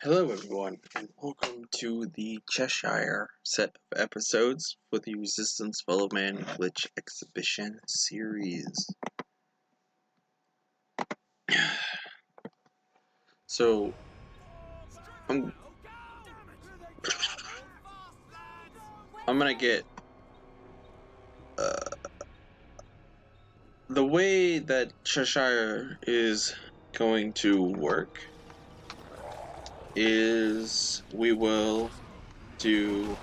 Hello everyone, and welcome to the Cheshire set of episodes for the Resistance Fellow Man Glitch Exhibition series. So, I'm gonna get the way that Cheshire is going to work is we will do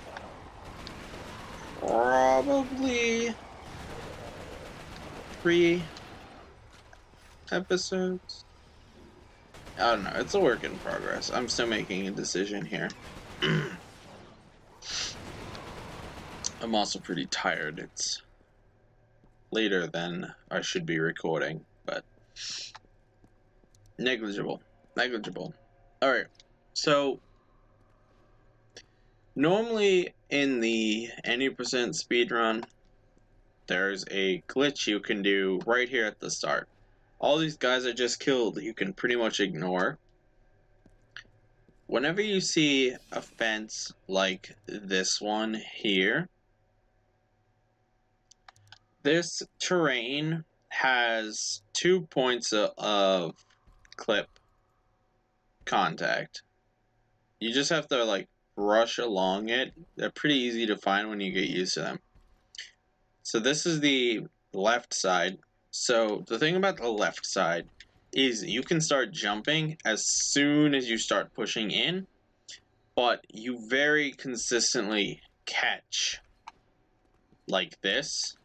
probably 3 episodes. I don't know, it's a work in progress. I'm still making a decision here. I'm also pretty tired. It's later than I should be recording, but negligible. Alright, so normally in the any percent speedrun, there's a glitch you can do right here at the start. All these guys I just killed, you can pretty much ignore. Whenever you see a fence like this one here, this terrain has 2 points of clip contact. You just have to like rush along it. They're pretty easy to find when you get used to them. So this is the left side. So the thing about the left side is you can start jumping as soon as you start pushing in, but you very consistently catch like this,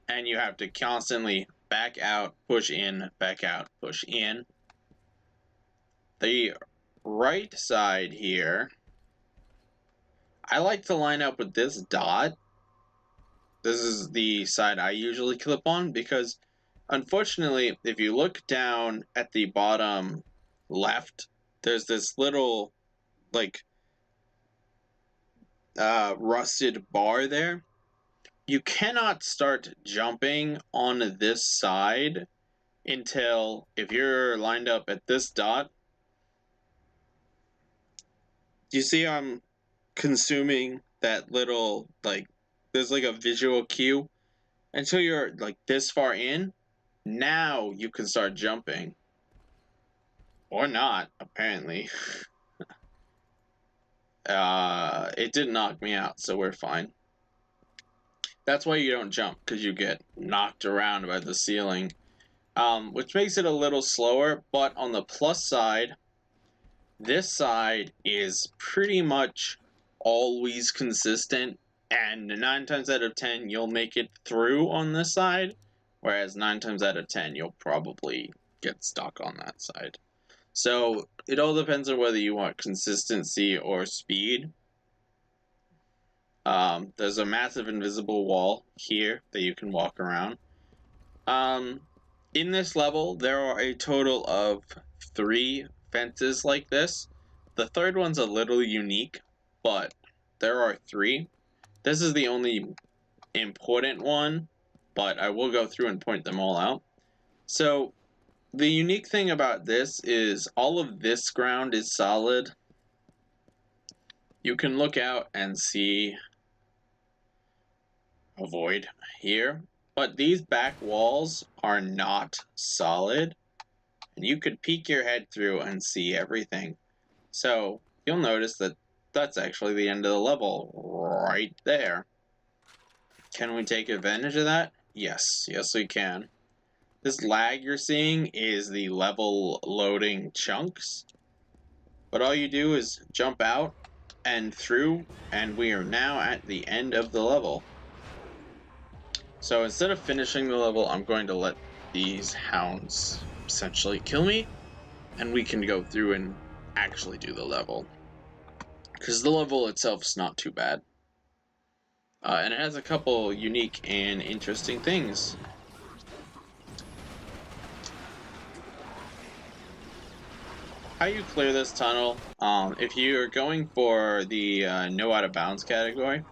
and you have to constantly back out, push in, back out, push in. The right side here, I like to line up with this dot. This is the side I usually clip on because, unfortunately, if you look down at the bottom left, there's this little, like, rusted bar there. You cannot start jumping on this side until, if you're lined up at this dot, you see I'm consuming that little, like, there's like a visual cue. Until you're like this far in, now you can start jumping. Or not, apparently. It didn't knock me out, so we're fine. That's why you don't jump, because you get knocked around by the ceiling. Which makes it a little slower, but on the plus side, this side is pretty much always consistent, and 9 times out of 10 you'll make it through on this side, whereas 9 times out of 10 you'll probably get stuck on that side. So it all depends on whether you want consistency or speed. There's a massive invisible wall here that you can walk around. In this level, there are a total of 3 fences like this. The third one's a little unique, but there are 3. This is the only important one, but I will go through and point them all out. So, the unique thing about this is all of this ground is solid. You can look out and see a void here. But these back walls are not solid, and you could peek your head through and see everything. So you'll notice that that's actually the end of the level right there. Can we take advantage of that? Yes, we can. This lag you're seeing is the level loading chunks. But all you do is jump out and through, and we are now at the end of the level. So instead of finishing the level, I'm going to let these hounds essentially kill me, and we can go through and actually do the level. Because the level itself is not too bad. And it has a couple unique and interesting things. How you clear this tunnel, if you're going for the no out of bounds category,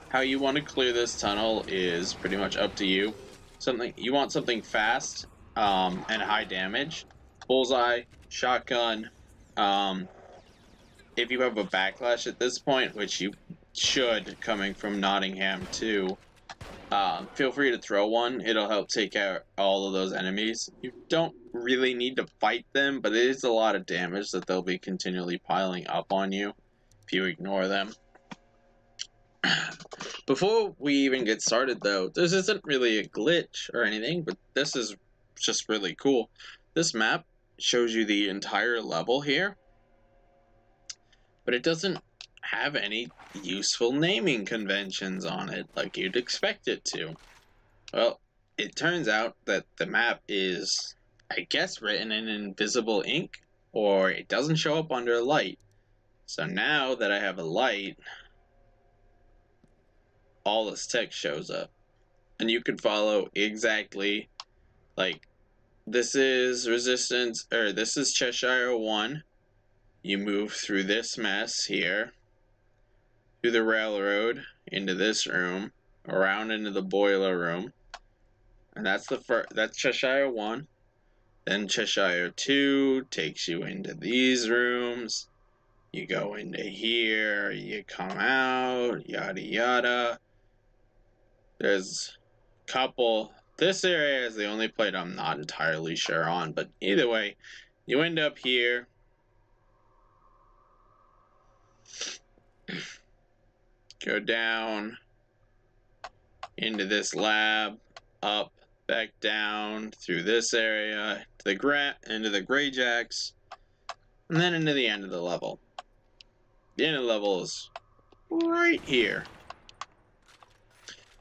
how you want to clear this tunnel is pretty much up to you. You want something fast and high damage. Bullseye, shotgun, if you have a backlash at this point, which you should, coming from Nottingham too, feel free to throw one. It'll help take out all of those enemies. You don't really need to fight them, but it is a lot of damage that they'll be continually piling up on you if you ignore them. Before we even get started though, this isn't really a glitch or anything, but this is just really cool. This map shows you the entire level here, but it doesn't have any useful naming conventions on it like you'd expect it to. Well, it turns out that the map is, I guess, written in invisible ink, or it doesn't show up under a light. So now that I have a light, all this text shows up. And you can follow exactly, like, this is Resistance, or this is Cheshire 1. You move through this mess here, through the railroad, into this room, around into the boiler room. And that's that's Cheshire 1. Then Cheshire 2 takes you into these rooms. You go into here, you come out, yada yada. There's a couple. This area is the only plate I'm not entirely sure on, but either way, you end up here. Go down into this lab, up, back down through this area to into the Grey Jacks, and then into the end of the level. The end of the level is right here.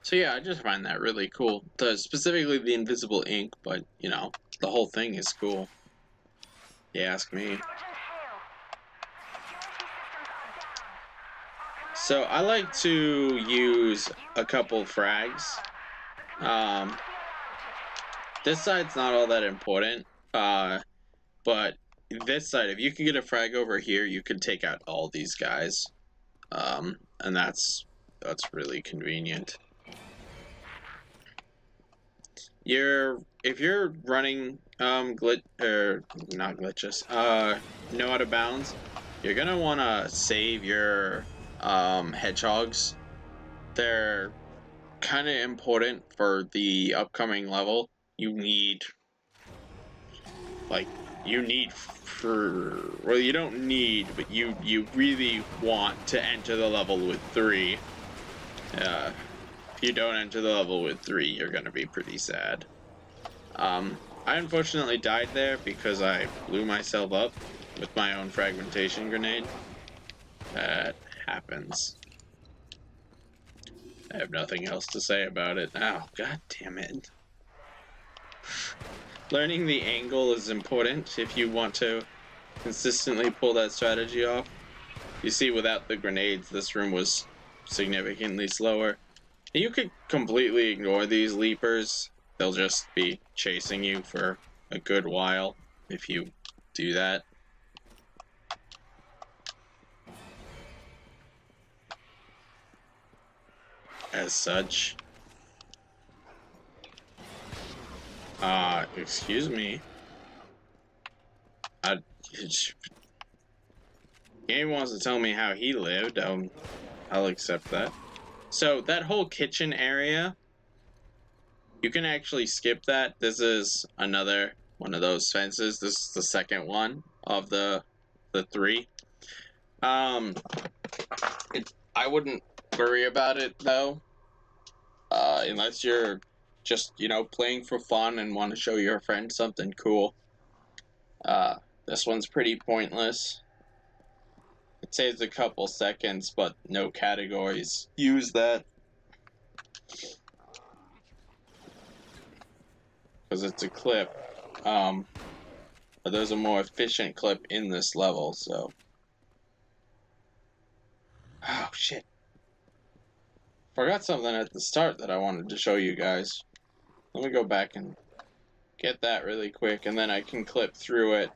So yeah, I just find that really cool. Specifically the invisible ink, but you know, the whole thing is cool. You ask me. So I like to use a couple frags. This side's not all that important, but this side, if you can get a frag over here, you can take out all these guys, and that's really convenient. If you're running no out of bounds, you're gonna want to save your hedgehogs. They're kind of important for the upcoming level. You don't need, but you really want to enter the level with 3. If you don't enter the level with 3, you're gonna be pretty sad. I unfortunately died there because I blew myself up with my own fragmentation grenade. That happens. I have nothing else to say about it. Oh, god damn it. Learning the angle is important if you want to consistently pull that strategy off. You see, without the grenades, this room was significantly slower. You could completely ignore these leapers. They'll just be chasing you for a good while if you do that. As such. Excuse me. He wants to tell me how he lived. I'll accept that. So that whole kitchen area, you can actually skip that. This is another one of those fences. This is the second one of the 3. I wouldn't worry about it though, unless you're just, you know, playing for fun and want to show your friend something cool. This one's pretty pointless. It saves a couple seconds, but no categories use that. Because it's a clip. But there's a more efficient clip in this level, so. Oh, shit. Forgot something at the start that I wanted to show you guys. Let me go back and get that really quick, and then I can clip through it.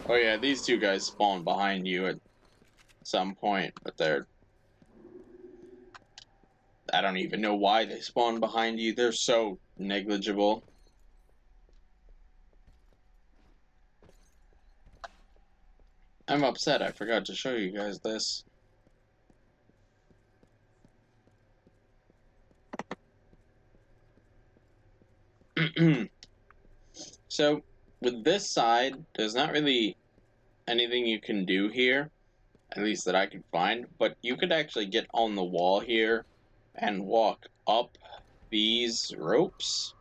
Oh yeah, these two guys spawn behind you at some point, but I don't even know why they spawn behind you. They're so negligible. I'm upset I forgot to show you guys this. So, with this side, there's not really anything you can do here, at least that I could find, but you could actually get on the wall here and walk up these ropes.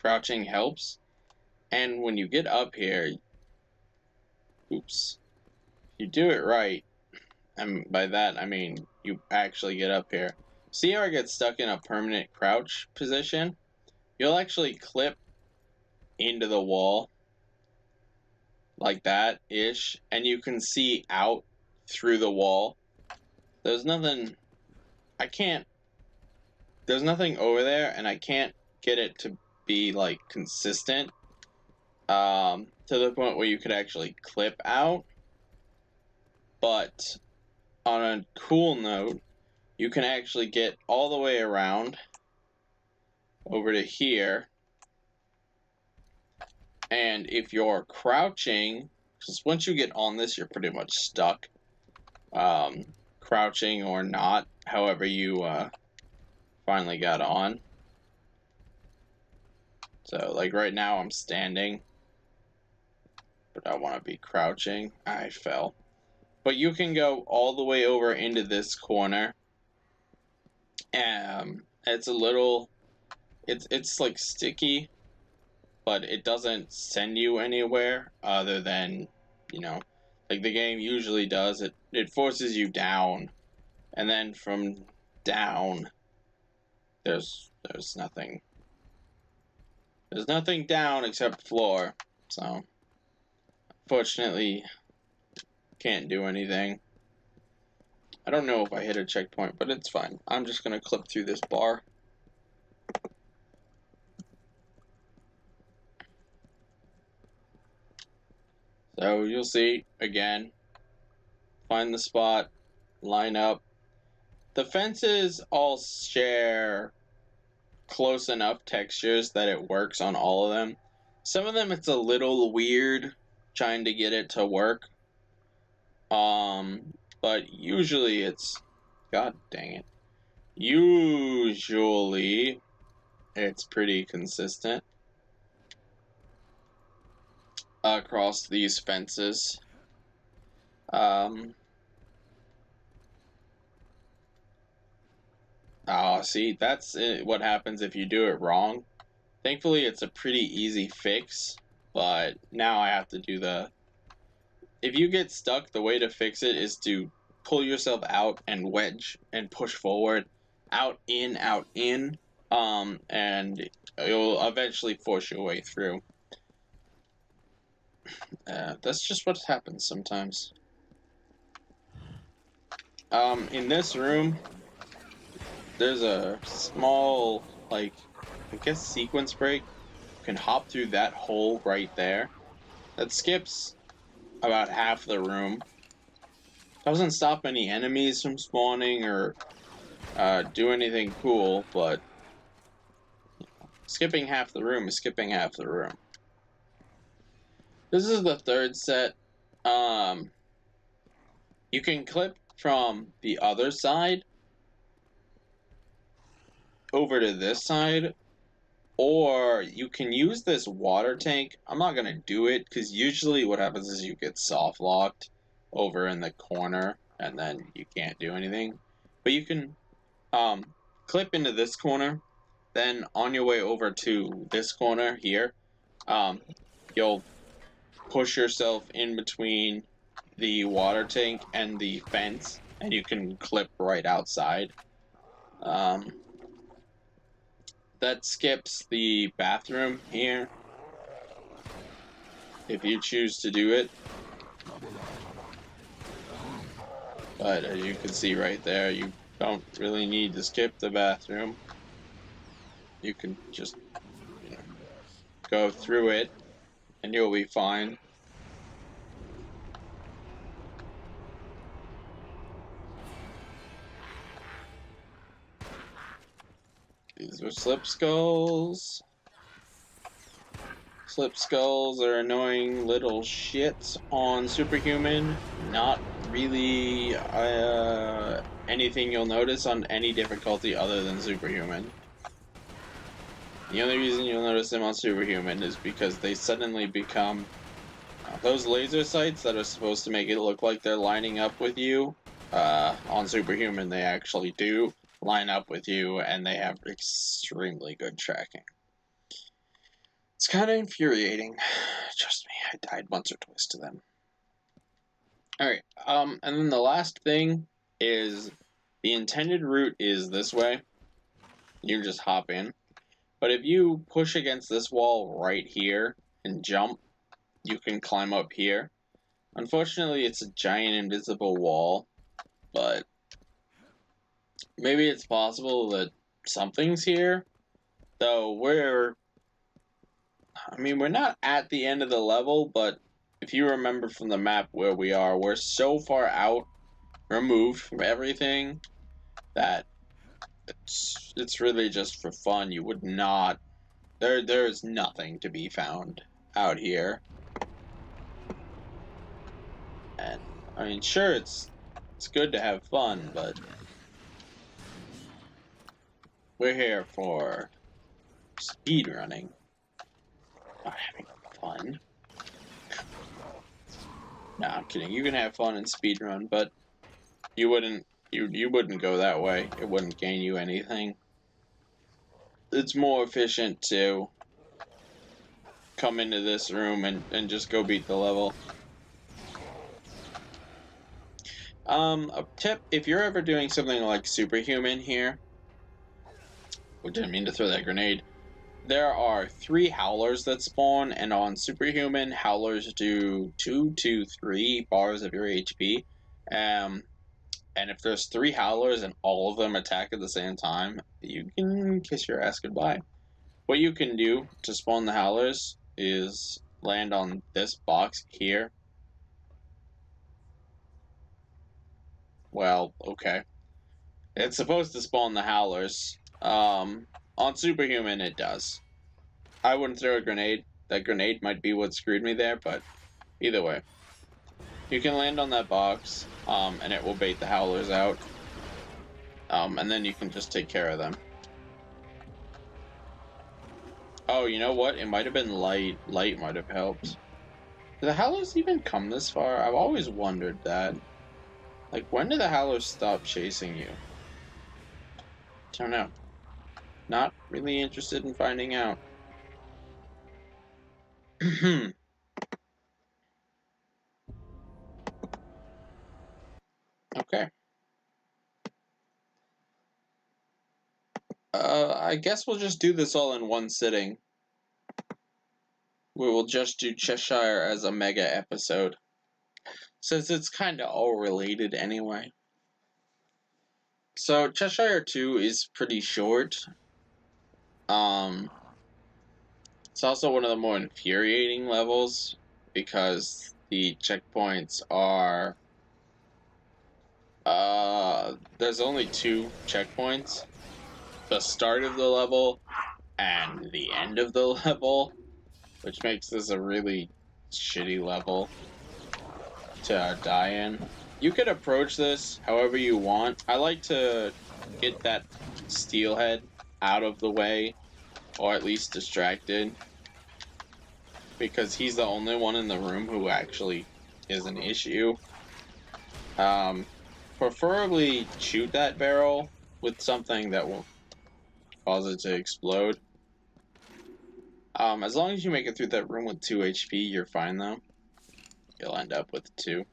Crouching helps, and when you get up here, oops, you do it right, and by that I mean you actually get up here. See how I get stuck in a permanent crouch position? You'll actually clip into the wall like that ish, and you can see out through the wall. There's nothing there's nothing over there, and I can't get it to be like consistent to the point where you could actually clip out. But on a cool note, you can actually get all the way around over to here, and if you're crouching, because once you get on this, you're pretty much stuck, crouching or not, however you finally got on. So, like right now, I'm standing, but I want to be crouching. I fell. But you can go all the way over into this corner. It's a little, it's like sticky, but it doesn't send you anywhere other than, you know, like the game usually does. It forces you down, and then from down, there's nothing. There's nothing down except floor. So, fortunately, can't do anything. I don't know if I hit a checkpoint, but it's fine. I'm just gonna clip through this bar. So you'll see, again, find the spot, line up. The fences all share close enough textures that it works on all of them. Some of them it's a little weird trying to get it to work. But usually it's, god dang it. Usually it's pretty consistent across these fences. See, that's what happens if you do it wrong. Thankfully, it's a pretty easy fix, but now I have to do if you get stuck, the way to fix it is to pull yourself out and wedge and push forward, out, in, and you'll eventually force your way through. That's just what happens sometimes. In this room, there's a small, like, I guess sequence break. You can hop through that hole right there. That skips about half the room. Doesn't stop any enemies from spawning or do anything cool, but skipping half the room is skipping half the room. This is the third set. You can clip from the other side over to this side, or you can use this water tank. I'm not gonna do it because usually what happens is you get soft locked over in the corner and then you can't do anything. But you can clip into this corner, then on your way over to this corner here, you'll push yourself in between the water tank and the fence, and you can clip right outside. That skips the bathroom here, if you choose to do it. But as you can see right there, you don't really need to skip the bathroom. You can just, you know, go through it, and you'll be fine. These are slip skulls. Slip skulls are annoying little shits on Superhuman. Not really anything you'll notice on any difficulty other than Superhuman. The only reason you'll notice them on Superhuman is because they suddenly become those laser sights that are supposed to make it look like they're lining up with you. On Superhuman, they actually do line up with you, and they have extremely good tracking. It's kind of infuriating. Trust me, I died once or twice to them. Alright, and then the last thing is the intended route is this way. You just hop in. But if you push against this wall right here and jump, you can climb up here. Unfortunately, it's a giant invisible wall, but maybe it's possible that something's here. Though we're not at the end of the level, but if you remember from the map where we are, we're so far out, removed from everything, that it's really just for fun. You would not... There's nothing to be found out here. And, I mean, sure, it's good to have fun, but we're here for speedrunning, not having fun. Nah, I'm kidding. You can have fun and speedrun, but you wouldn't go that way. It wouldn't gain you anything. It's more efficient to come into this room and just go beat the level. A tip, if you're ever doing something like Superhuman here, I didn't mean to throw that grenade. There are 3 howlers that spawn, and on Superhuman, howlers do 2 to 3 bars of your HP. And if there's 3 howlers and all of them attack at the same time, you can kiss your ass goodbye. What you can do to spawn the howlers is land on this box here. Well, okay. It's supposed to spawn the howlers. On Superhuman, it does. I wouldn't throw a grenade. That grenade might be what screwed me there, but either way. You can land on that box, and it will bait the howlers out. And then you can just take care of them. Oh, you know what? It might have been light. Light might have helped. Do the howlers even come this far? I've always wondered that. Like, when do the howlers stop chasing you? Don't know. Not really interested in finding out. Okay. I guess we'll just do this all in one sitting. We will just do Cheshire as a mega episode, since it's kind of all related anyway. So, Cheshire 2 is pretty short. It's also one of the more infuriating levels, because the checkpoints are... there's only 2 checkpoints. The start of the level and the end of the level, which makes this a really shitty level to die in. You could approach this however you want. I like to get that steelhead out of the way, or at least distracted, because he's the only one in the room who actually is an issue. Preferably shoot that barrel with something that will cause it to explode. As long as you make it through that room with 2 HP, you're fine though. You'll end up with 2.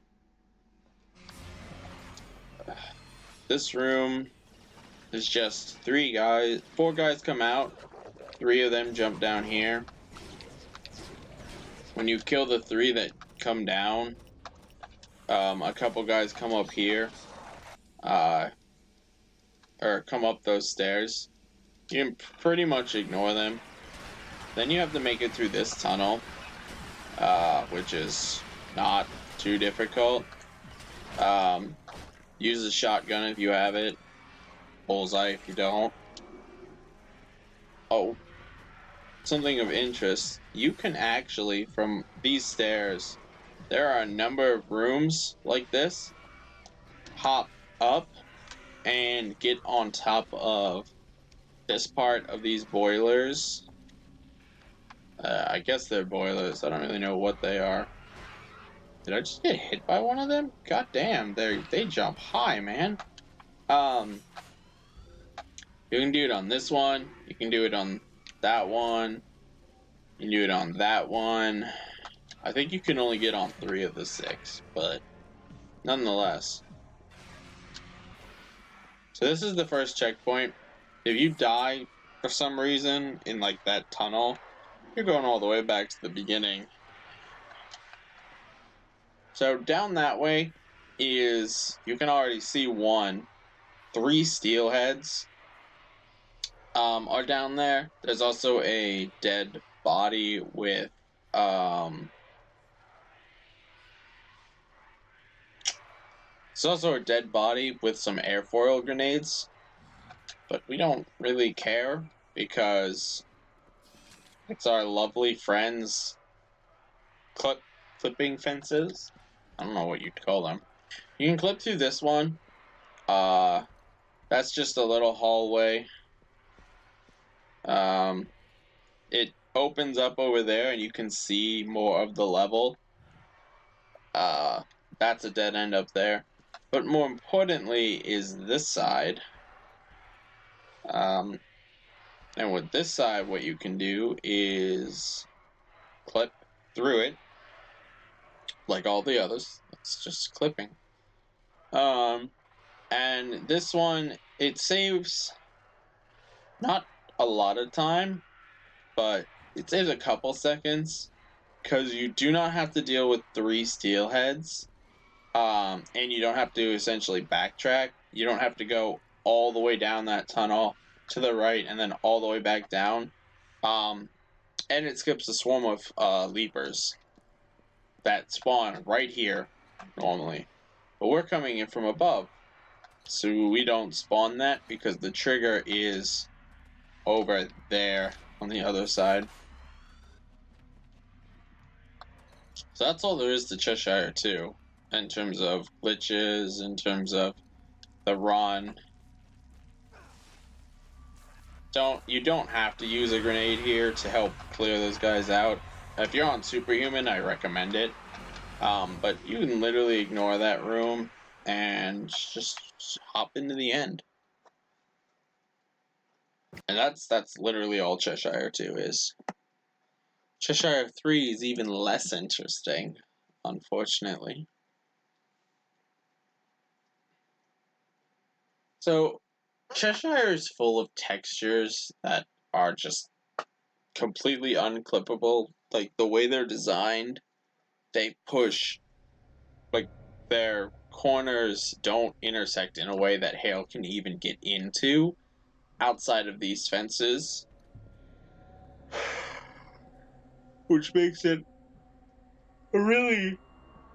This room is just 4 guys come out, 3 of them jump down here. When you kill the 3 that come down, a couple guys come up here, or come up those stairs. You can pretty much ignore them. Then you have to make it through this tunnel, which is not too difficult. Use a shotgun if you have it. Bullseye if you don't. Oh. something of interest, you can actually, from these stairs, there are a number of rooms like this, hop up and get on top of this part of these boilers. I guess they're boilers. I don't really know what they are. Did I just get hit by one of them? God damn, they jump high, man. You can do it on this one. You can do it on that one. You can do it on that one. I think you can only get on 3 of the 6, but nonetheless. So this is the first checkpoint. If you die for some reason in like that tunnel, you're going all the way back to the beginning. So down that way is, you can already see 3 steelheads are down there. There's also a dead body with there's also a dead body with some airfoil grenades, but we don't really care because it's our lovely friends clipping fences. I don't know what you'd call them. You can clip through this one. That's just a little hallway. It opens up over there and you can see more of the level. That's a dead end up there. But more importantly is this side. And with this side, what you can do is clip through it, like all the others. It's just clipping. And this one, it saves not a lot of time, but it saves a couple seconds, because you do not have to deal with 3 steelheads, and you don't have to essentially backtrack. You don't have to go all the way down that tunnel to the right and then all the way back down. And it skips a swarm of leapers that spawn right here normally. But we're coming in from above, so we don't spawn that because the trigger is over there on the other side. So that's all there is to Cheshire 2, in terms of glitches, in terms of the run. You don't have to use a grenade here to help clear those guys out. If you're on Superhuman, I recommend it. But you can literally ignore that room and just hop into the end. And that's literally all Cheshire 2 is. Cheshire 3 is even less interesting, unfortunately. So, Cheshire is full of textures that are just completely unclippable. Like, the way they're designed, they push, like, their corners don't intersect in a way that hail can even get into outside of these fences. Which makes it a really...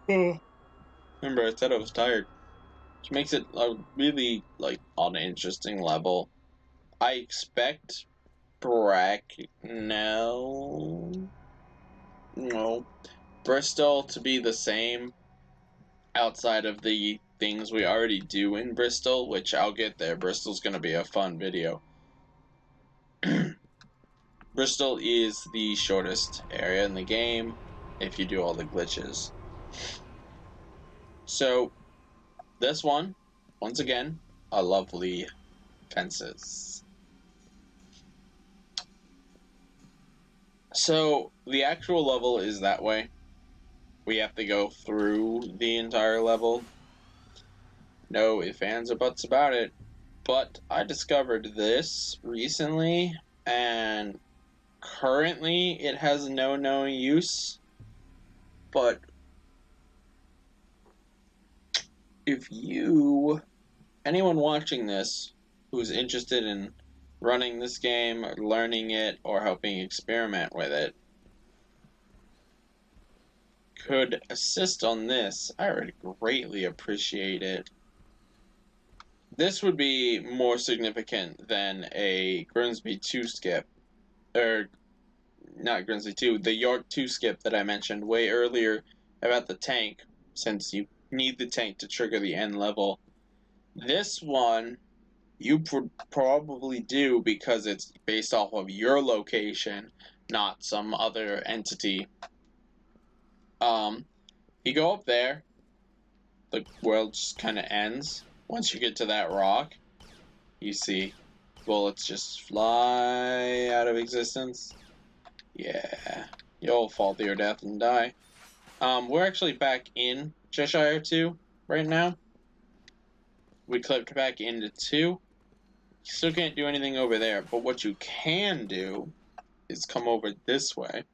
remember, I said I was tired. Which makes it a really, like, uninteresting level. I expect Bracknell... No. Bristol to be the same outside of the things we already do in Bristol, which I'll get there. Bristol's gonna be a fun video. Bristol is the shortest area in the game if you do all the glitches. So, this one, once again, a lovely fences. So, the actual level is that way. We have to go through the entire level. No ifs, ands, or buts about it. But I discovered this recently, and currently it has no known use. But if anyone watching this who's interested in running this game, or learning it, or helping experiment with it, could assist on this, I would greatly appreciate it. This would be more significant than a Grimsby 2 skip, or not Grizzly 2, the York 2 skip that I mentioned way earlier about the tank, since you need the tank to trigger the end level. This one, you probably do because it's based off of your location, not some other entity. You go up there, the world just kind of ends. Once you get to that rock, you see bullets just fly out of existence. Yeah, you'll fall to your death and die. We're actually back in Cheshire 2 right now. We clipped back into 2. You still can't do anything over there, but what you can do is come over this way.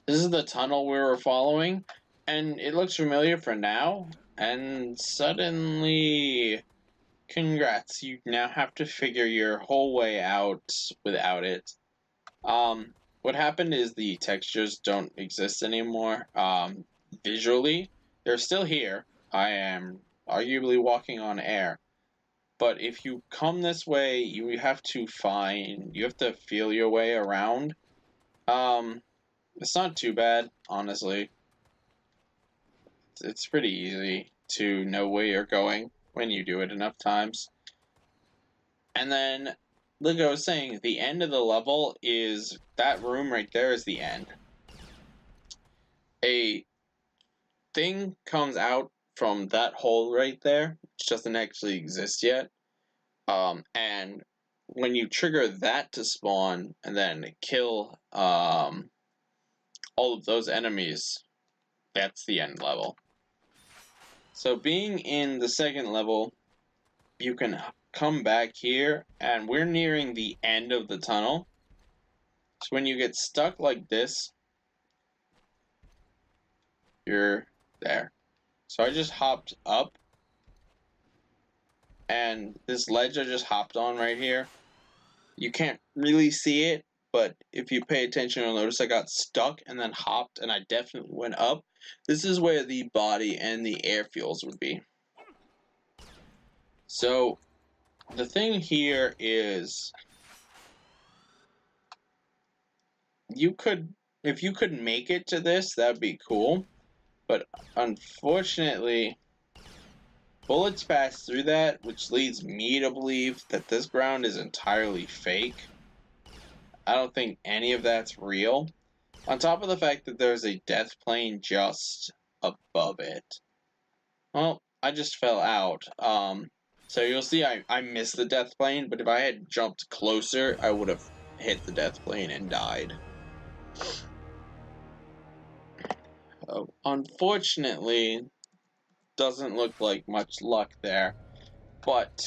This is the tunnel we were following, and it looks familiar for now, and suddenly, congrats, you now have to figure your whole way out without it. What happened is the textures don't exist anymore. Visually, they're still here. I am arguably walking on air. But if you come this way, you have to feel your way around. It's not too bad, honestly. It's pretty easy to know where you're going when you do it enough times. And then, like I was saying, the end of the level is that room right there is the end. A thing comes out from that hole right there, which doesn't actually exist yet. And when you trigger that to spawn and then kill all of those enemies, that's the end level. So being in the second level, you can come back here, and we're nearing the end of the tunnel. So when you get stuck like this, you're there. So I just hopped up, and this ledge I just hopped on right here, you can't really see it, but if you pay attention, you'll notice I got stuck and then hopped, and I definitely went up. This is where the body and the airfields would be. So the thing here is, if you could make it to this, that'd be cool. But unfortunately, bullets pass through that, which leads me to believe that this ground is entirely fake. I don't think any of that's real. On top of the fact that there's a death plane just above it. Well, I just fell out. So you'll see I missed the death plane, but if I had jumped closer, I would have hit the death plane and died. Unfortunately, doesn't look like much luck there. But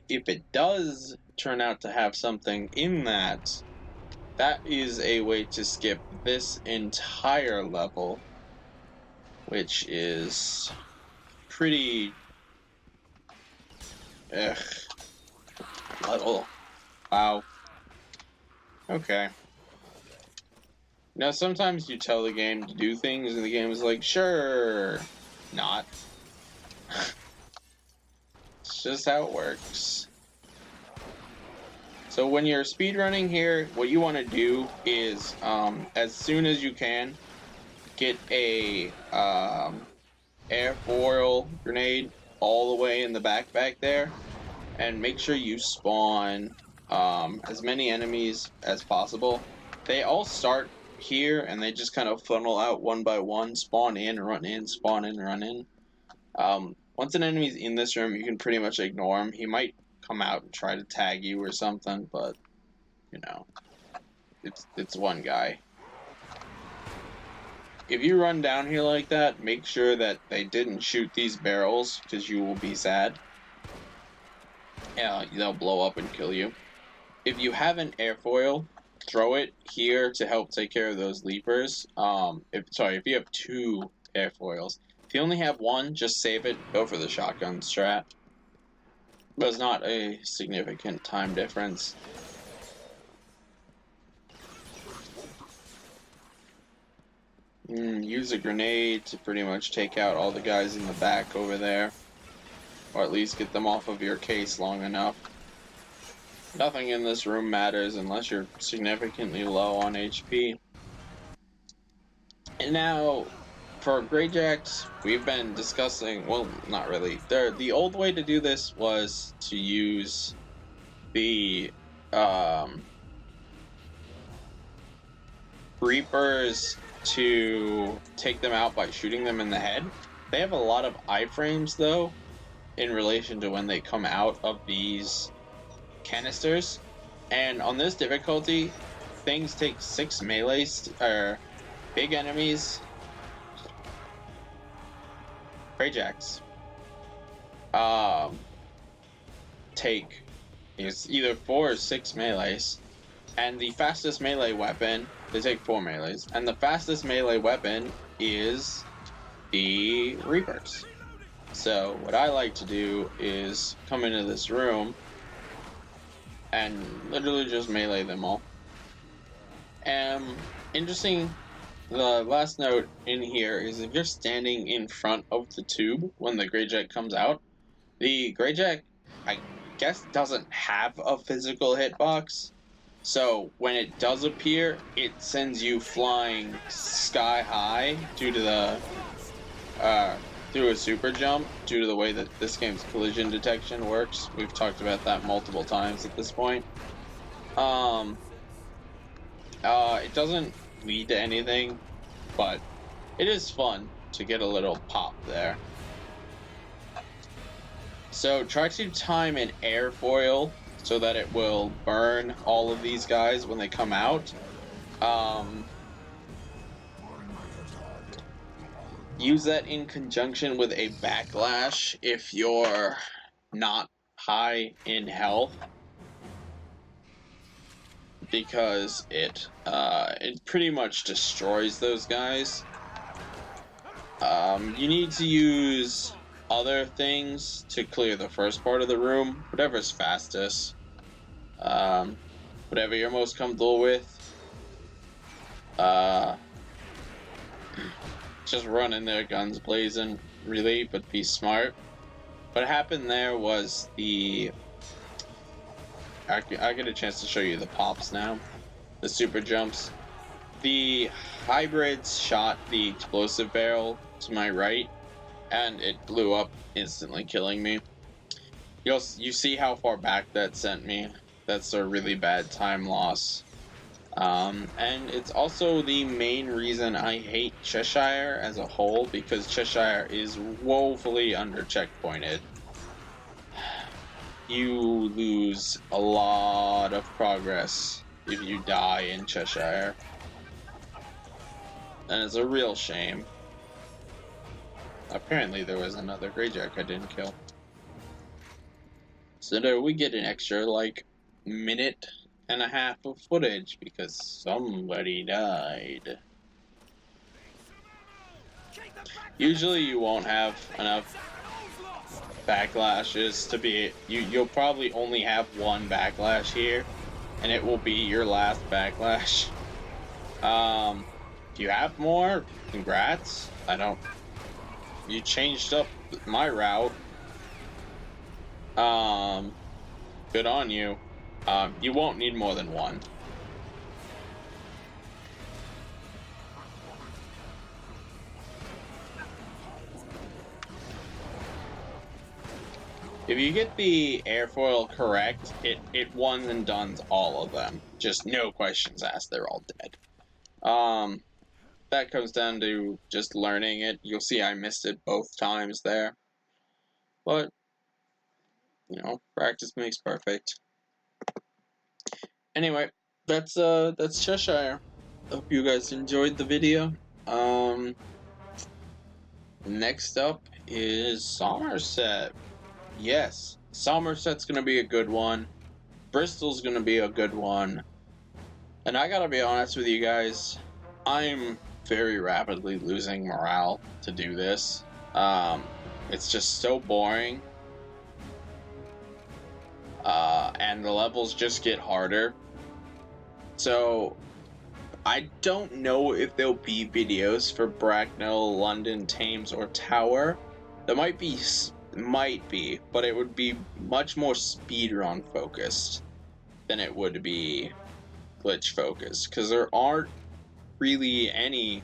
if it does turn out to have something in that, that is a way to skip this entire level, which is pretty level. Wow. Okay. Now sometimes you tell the game to do things and the game is like, sure, not. It's just how it works. So when you're speedrunning here, what you want to do is, as soon as you can, get a airfoil grenade all the way in the back there, and make sure you spawn as many enemies as possible. They all start here, and they just kind of funnel out one by one, spawn in, run in, spawn in, run in. Once an enemy's in this room, you can pretty much ignore him. He might come out and try to tag you or something, but, you know, it's one guy. If you run down here like that, make sure that they didn't shoot these barrels, because you will be sad. Yeah, they'll blow up and kill you. If you have an airfoil, throw it here to help take care of those leapers. If you have 2 airfoils. If you only have 1, just save it, go for the shotgun strat. There's not a significant time difference. Use a grenade to pretty much take out all the guys in the back over there. Or at least get them off of your case long enough. Nothing in this room matters unless you're significantly low on HP. And now, for Greyjacks, we've been discussing, well, not really. The old way to do this was to use the Reapers to take them out by shooting them in the head. They have a lot of iframes, though, in relation to when they come out of these canisters. And on this difficulty, things take 6 melees, or big enemies, Greyjacks, take is either 4 or 6 melees. And the fastest melee weapon, they take 4 melees, and the fastest melee weapon is the Reapers. So what I like to do is come into this room and literally just melee them all. Interesting, the last note in here is if you're standing in front of the tube when the Greyjack comes out, the Greyjack, I guess, doesn't have a physical hitbox. So when it does appear, it sends you flying sky high due to the through a super jump, due to the way that this game's collision detection works. We've talked about that multiple times at this point. It doesn't lead to anything, but it is fun to get a little pop there. So try to time an airfoil so that it will burn all of these guys when they come out. Use that in conjunction with a backlash if you're not high in health, because it pretty much destroys those guys. You need to use other things to clear the first part of the room, whatever's fastest, whatever you're most comfortable with. Just run in there guns blazing, really, but be smart. What happened there was I get a chance to show you the pops now, the super jumps. The hybrids shot the explosive barrel to my right, and it blew up, instantly killing me. You see how far back that sent me. That's a really bad time loss. And it's also the main reason I hate Cheshire as a whole, because Cheshire is woefully under checkpointed. You lose a lot of progress if you die in Cheshire, and it's a real shame. Apparently there was another Greyjack I didn't kill. So there we get an extra, like, minute and a half of footage because somebody died. Usually you won't have enough backlashes to be... You'll probably only have one backlash here, and it will be your last backlash. If you have more, congrats. You changed up my route. Good on you. You won't need more than one. If you get the airfoil correct, it ones and dones all of them. Just no questions asked, they're all dead. That comes down to just learning it. You'll see I missed it both times there. But, you know, practice makes perfect. Anyway, that's Cheshire. Hope you guys enjoyed the video. Next up is Somerset. Yes, Somerset's gonna be a good one. Bristol's gonna be a good one. And I gotta be honest with you guys, I'm very rapidly losing morale to do this. It's just so boring. And the levels just get harder. So, I don't know if there'll be videos for Bracknell, London, Thames, or Tower. There might be, but it would be much more speedrun focused. than it would be glitch focused, because there aren't really any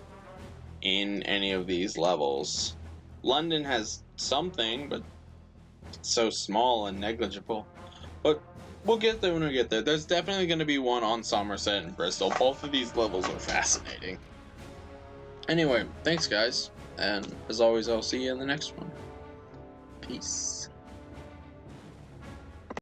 in any of these levels. London has something, but it's so small and negligible. But we'll get there when we get there. There's definitely going to be one on Somerset and Bristol. Both of these levels are fascinating. Anyway, thanks guys, and as always, I'll see you in the next one. Peace.